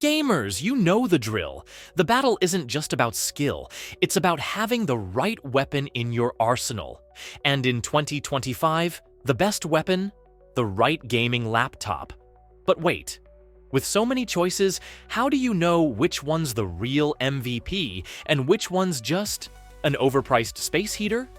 Gamers, you know the drill. The battle isn't just about skill, it's about having the right weapon in your arsenal. And in 2025, the best weapon? The right gaming laptop. But wait, with so many choices, how do you know which one's the real MVP and which one's just an overpriced space heater?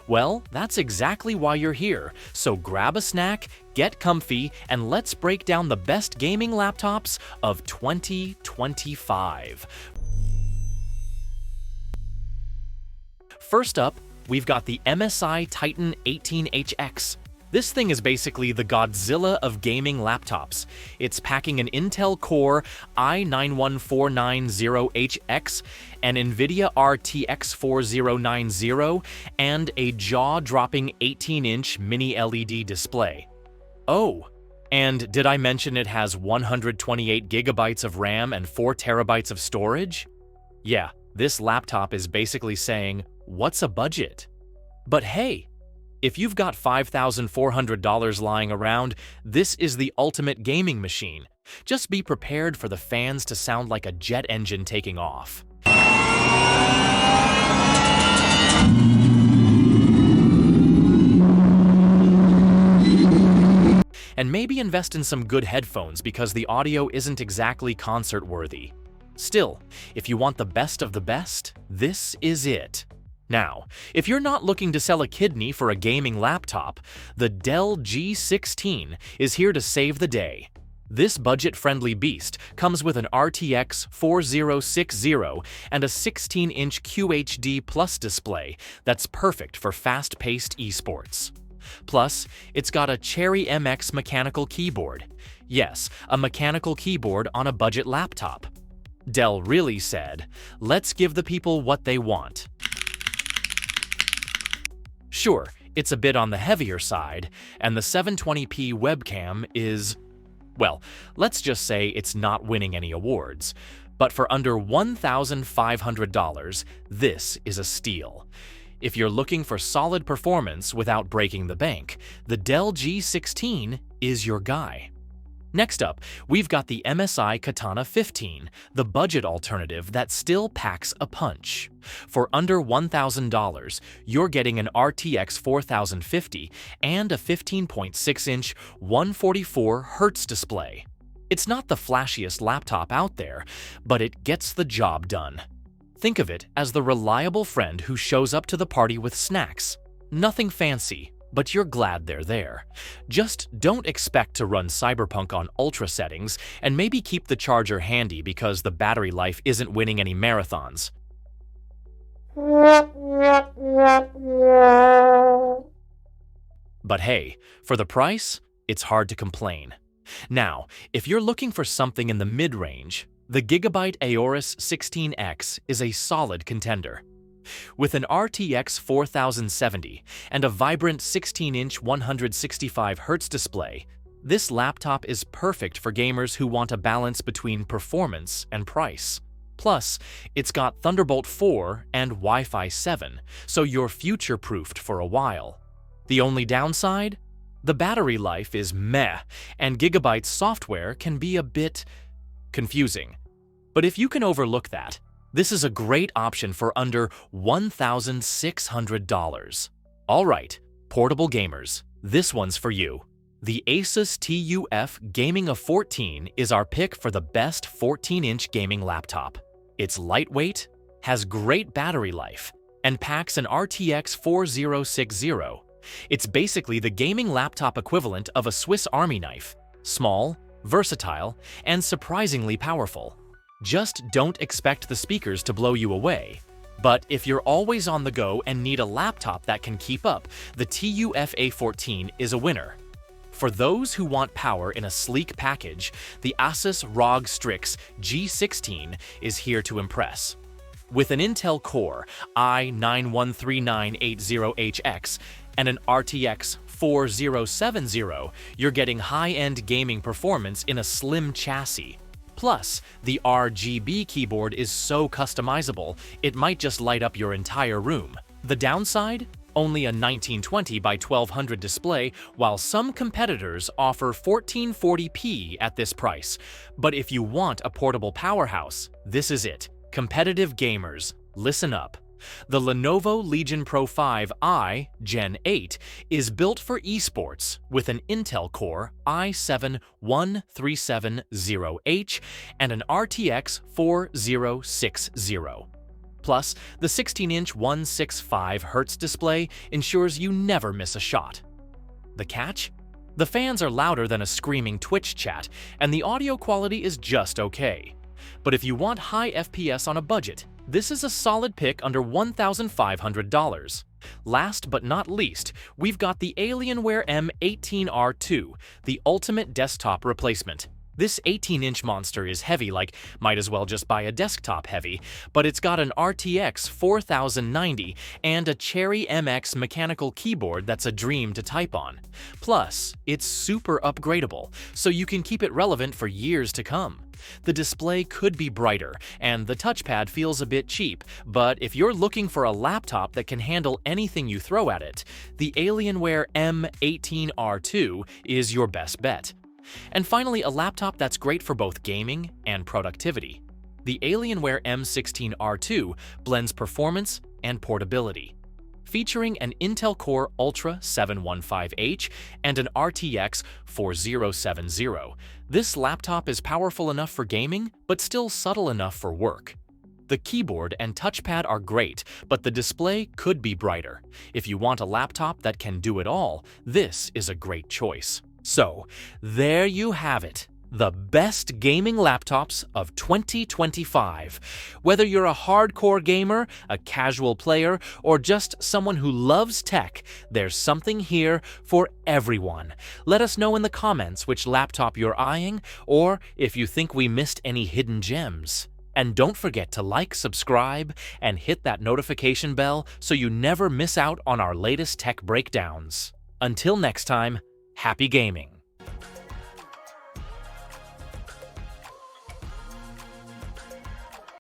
Well, that's exactly why you're here, so grab a snack, get comfy, and let's break down the best gaming laptops of 2025. First up, we've got the MSI Titan 18HX. This thing is basically the Godzilla of gaming laptops. It's packing an Intel Core i9-1490HX, an NVIDIA RTX 4090, and a jaw-dropping 18-inch mini LED display. Oh, and did I mention it has 128 gigabytes of RAM and 4 terabytes of storage? Yeah, this laptop is basically saying, what's a budget? But hey, if you've got $5,400 lying around, this is the ultimate gaming machine. Just be prepared for the fans to sound like a jet engine taking off. And maybe invest in some good headphones because the audio isn't exactly concert-worthy. Still, if you want the best of the best, this is it. Now, if you're not looking to sell a kidney for a gaming laptop, the Dell G16 is here to save the day. This budget-friendly beast comes with an RTX 4060 and a 16-inch QHD Plus display that's perfect for fast-paced esports. Plus, it's got a Cherry MX mechanical keyboard. Yes, a mechanical keyboard on a budget laptop. Dell really said, let's give the people what they want. Sure, it's a bit on the heavier side, and the 720p webcam is, well, let's just say it's not winning any awards. But for under $1,500, this is a steal. If you're looking for solid performance without breaking the bank, the Dell G16 is your guy. Next up, we've got the MSI Katana 15, the budget alternative that still packs a punch. For under $1,000, you're getting an RTX 4050 and a 15.6-inch 144Hz display. It's not the flashiest laptop out there, but it gets the job done. Think of it as the reliable friend who shows up to the party with snacks. Nothing fancy, but you're glad they're there. Just don't expect to run Cyberpunk on ultra settings, and maybe keep the charger handy because the battery life isn't winning any marathons. But hey, for the price, it's hard to complain. Now, if you're looking for something in the mid-range, the Gigabyte Aorus 16X is a solid contender. With an RTX 4070 and a vibrant 16-inch 165Hz display, this laptop is perfect for gamers who want a balance between performance and price. Plus, it's got Thunderbolt 4 and Wi-Fi 7, so you're future-proofed for a while. The only downside? The battery life is meh, and Gigabyte's software can be a bit confusing. But if you can overlook that, this is a great option for under $1,600. Alright, portable gamers, this one's for you. The Asus TUF Gaming A14 is our pick for the best 14-inch gaming laptop. It's lightweight, has great battery life, and packs an RTX 4060. It's basically the gaming laptop equivalent of a Swiss Army knife. Small, versatile, and surprisingly powerful. Just don't expect the speakers to blow you away. But if you're always on the go and need a laptop that can keep up, the TUF A14 is a winner. For those who want power in a sleek package, the Asus ROG Strix G16 is here to impress. With an Intel Core i9-13980HX and an RTX 4070, you're getting high-end gaming performance in a slim chassis. Plus, the RGB keyboard is so customizable, it might just light up your entire room. The downside? only a 1920 by 1200 display, while some competitors offer 1440p at this price. But if you want a portable powerhouse, this is it. Competitive gamers, listen up. The Lenovo Legion Pro 5i Gen 8 is built for esports with an Intel Core i7-1370H and an RTX 4060. Plus, the 16-inch 165Hz display ensures you never miss a shot. The catch? The fans are louder than a screaming Twitch chat, and the audio quality is just okay. But if you want high FPS on a budget, this is a solid pick under $1,500. Last but not least, we've got the Alienware M18R2, the ultimate desktop replacement. This 18-inch monster is heavy, like might as well just buy a desktop heavy, but it's got an RTX 4090 and a Cherry MX mechanical keyboard that's a dream to type on. Plus, it's super upgradable, so you can keep it relevant for years to come. The display could be brighter, and the touchpad feels a bit cheap, but if you're looking for a laptop that can handle anything you throw at it, the Alienware M18R2 is your best bet. And finally, a laptop that's great for both gaming and productivity. The Alienware M16R2 blends performance and portability. Featuring an Intel Core Ultra 715H and an RTX 4070, this laptop is powerful enough for gaming, but still subtle enough for work. The keyboard and touchpad are great, but the display could be brighter. If you want a laptop that can do it all, this is a great choice. So, there you have it. The best gaming laptops of 2025. Whether you're a hardcore gamer, a casual player, or just someone who loves tech, there's something here for everyone. Let us know in the comments which laptop you're eyeing, or if you think we missed any hidden gems. And don't forget to like, subscribe, and hit that notification bell so you never miss out on our latest tech breakdowns. Until next time, happy gaming!